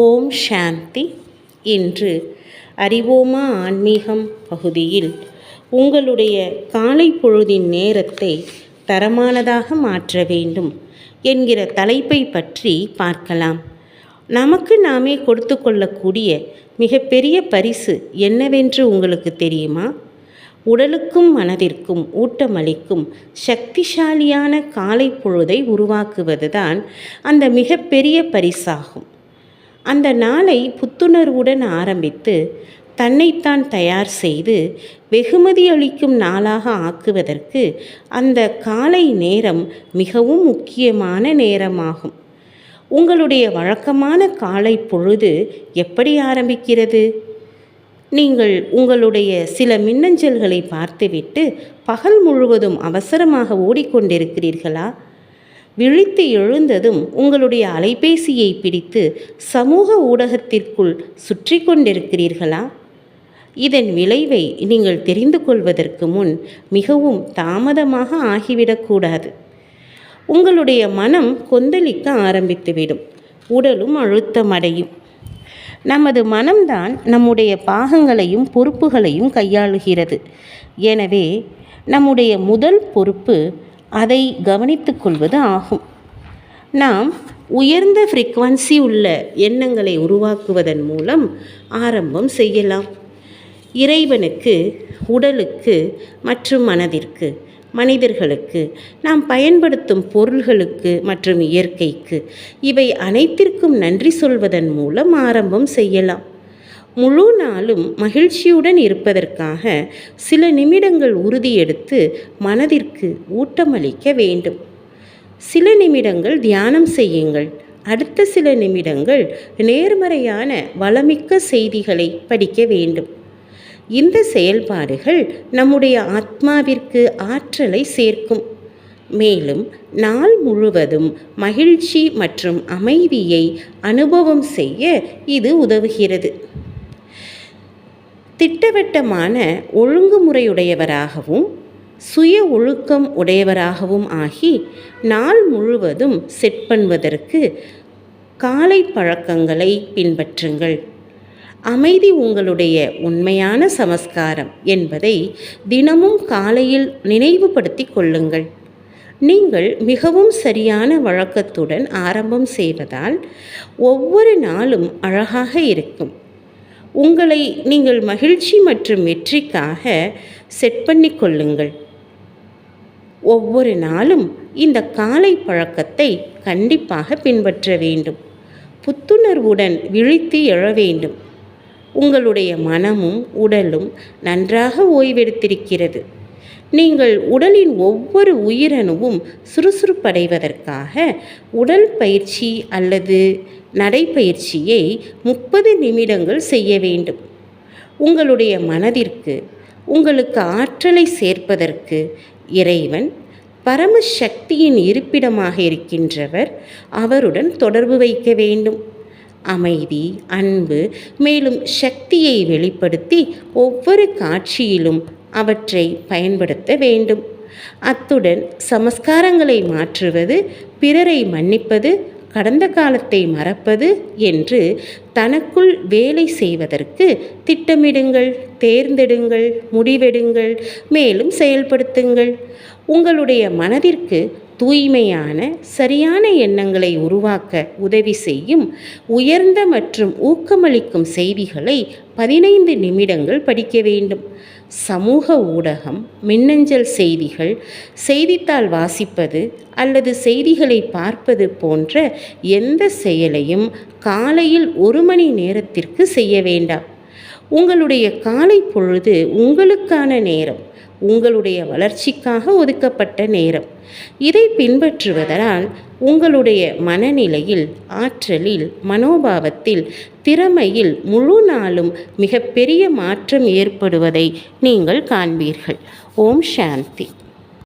ஓம் சாந்தி. இன்று அறிவோமா ஆன்மீகம் பகுதியில் உங்களுடைய காலை பொழுதின் நேரத்தை தரமானதாக மாற்ற வேண்டும் என்கிற தலைப்பை பற்றி பார்க்கலாம். நமக்கு நாமே கொடுத்து கொள்ளக்கூடிய மிகப்பெரிய பரிசு என்னவென்று உங்களுக்கு தெரியுமா? உடலுக்கும் மனதிற்கும் ஊட்டமளிக்கும் சக்திசாலியான காலை பொழுதை உருவாக்குவதுதான் அந்த மிகப்பெரிய பரிசாகும். அந்த நாளை புத்துணர்வுடன் ஆரம்பித்து தன்னைத்தான் தயார் செய்து வெகுமதி அளிக்கும் நாளாக ஆக்குவதற்கு அந்த காலை நேரம் மிகவும் முக்கியமான நேரமாகும். உங்களுடைய வழக்கமான காலை பொழுது எப்படி ஆரம்பிக்கிறது? நீங்கள் உங்களுடைய சில மின்னஞ்சல்களை பார்த்துவிட்டு பகல் முழுவதும் அவசரமாக ஓடிக்கொண்டிருக்கிறீர்களா? விழித்து எழுந்ததும் உங்களுடைய அலைபேசியை பிடித்து சமூக ஊடகத்திற்குள் சுற்றி கொண்டிருக்கிறீர்களா? இதன் விளைவை நீங்கள் தெரிந்து கொள்வதற்கு முன் மிகவும் தாமதமாக ஆகிவிடக்கூடாது. உங்களுடைய மனம் கொந்தளிக்க ஆரம்பித்துவிடும், உடலும் அழுத்தமடையும். நமது மனம்தான் நம்முடைய பாகங்களையும் பொறுப்புகளையும் கையாளுகிறது. எனவே நம்முடைய முதல் பொறுப்பு அதை கவனித்து கொள்வது ஆகும். நாம் உயர்ந்த ஃப்ரீக்வன்சி உள்ள எண்ணங்களை உருவாக்குவதன் மூலம் ஆரம்பம் செய்யலாம். இறைவனுக்கு, உடலுக்கு மற்றும் மனதிற்கு, மனிதர்களுக்கு, நாம் பயன்படுத்தும் பொருள்களுக்கு மற்றும் இயற்கைக்கு, இவை அனைத்திற்கும் நன்றி சொல்வதன் மூலம் ஆரம்பம் செய்யலாம். முழு நாளும் மகிழ்ச்சியுடன் இருப்பதற்காக சில நிமிடங்கள் உறுதியெடுத்து மனதிற்கு ஊட்டமளிக்க வேண்டும். சில நிமிடங்கள் தியானம் செய்யுங்கள். அடுத்த சில நிமிடங்கள் நேர்மறையான வளமிக்க செய்திகளை படிக்க வேண்டும். இந்த செயல்பாடுகள் நம்முடைய ஆத்மாவிற்கு ஆற்றலை சேர்க்கும். மேலும் நாள் முழுவதும் மகிழ்ச்சி மற்றும் அமைதியை அனுபவம் செய்ய இது உதவுகிறது. திட்டவட்டமான ஒழுங்குமுறையுடையவராகவும் சுய ஒழுக்கம் உடையவராகவும் ஆகி நாள் முழுவதும் செட் பண்ணுவதற்கு காலை பழக்கங்களை பின்பற்றுங்கள். அமைதி உங்களுடைய உண்மையான சமஸ்காரம் என்பதை தினமும் காலையில் நினைவுபடுத்தி கொள்ளுங்கள். நீங்கள் மிகவும் சரியான வழக்கத்துடன் ஆரம்பம் செய்வதால் ஒவ்வொரு நாளும் அழகாக இருக்கும். உங்களை நீங்கள் மகிழ்ச்சி மற்றும் வெற்றிக்காக செட் பண்ணி கொள்ளுங்கள். ஒவ்வொரு நாளும் இந்த காலை பழக்கத்தை கண்டிப்பாக பின்பற்ற வேண்டும். புத்துணர்வுடன் விழித்து எழ வேண்டும். உங்களுடைய மனமும் உடலும் நன்றாக ஓய்வெடுத்திருக்கிறது. நீங்கள் உடலின் ஒவ்வொரு உயிரணுவும் சுறுசுறுப்படைவதற்காக உடல் பயிற்சி அல்லது நடைப்பயிற்சியை 30 நிமிடங்கள் செய்ய வேண்டும். உங்களுடைய மனதிற்கு உங்களுக்கு ஆற்றலை சேர்ப்பதற்கு இறைவன் பரமசக்தியின் இருப்பிடமாக இருக்கின்றவர், அவருடன் தொடர்பு வைக்க வேண்டும். அமைதி, அன்பு மேலும் சக்தியை வெளிப்படுத்தி ஒவ்வொரு காட்சியிலும் அவற்றை பயன்படுத்த வேண்டும். அத்துடன் சமஸ்காரங்களை மாற்றுவது, பிறரை மன்னிப்பது, கடந்த காலத்தை மறப்பது என்று தனக்குள் வேலை செய்வதற்கு திட்டமிடுங்கள், தேர்ந்தெடுங்கள், முடிவெடுங்கள், மேலும் செயல்படுத்துங்கள். உங்களுடைய மனதிற்கு தூய்மையான சரியான எண்ணங்களை உருவாக்க உதவி செய்யும் உயர்ந்த மற்றும் ஊக்கமளிக்கும் செய்திகளை 15 நிமிடங்கள் படிக்க வேண்டும். சமூக ஊடகம், மின்னஞ்சல் செய்திகள், செய்தித்தாள் வாசிப்பது அல்லது செய்திகளை பார்ப்பது போன்ற எந்த செயலையும் காலையில் 1 மணி நேரத்திற்கு செய்ய வேண்டாம். உங்களுடைய காலை பொழுது உங்களுக்கான நேரம், உங்களுடைய வளர்ச்சிக்காக ஒதுக்கப்பட்ட நேரம். இதை பின்பற்றுவதால் உங்களுடைய மனநிலையில், ஆற்றலில், மனோபாவத்தில், திறமையில் முழு நாளும் மிகப்பெரிய மாற்றம் ஏற்படுவதை நீங்கள் காண்பீர்கள். ஓம் சாந்தி.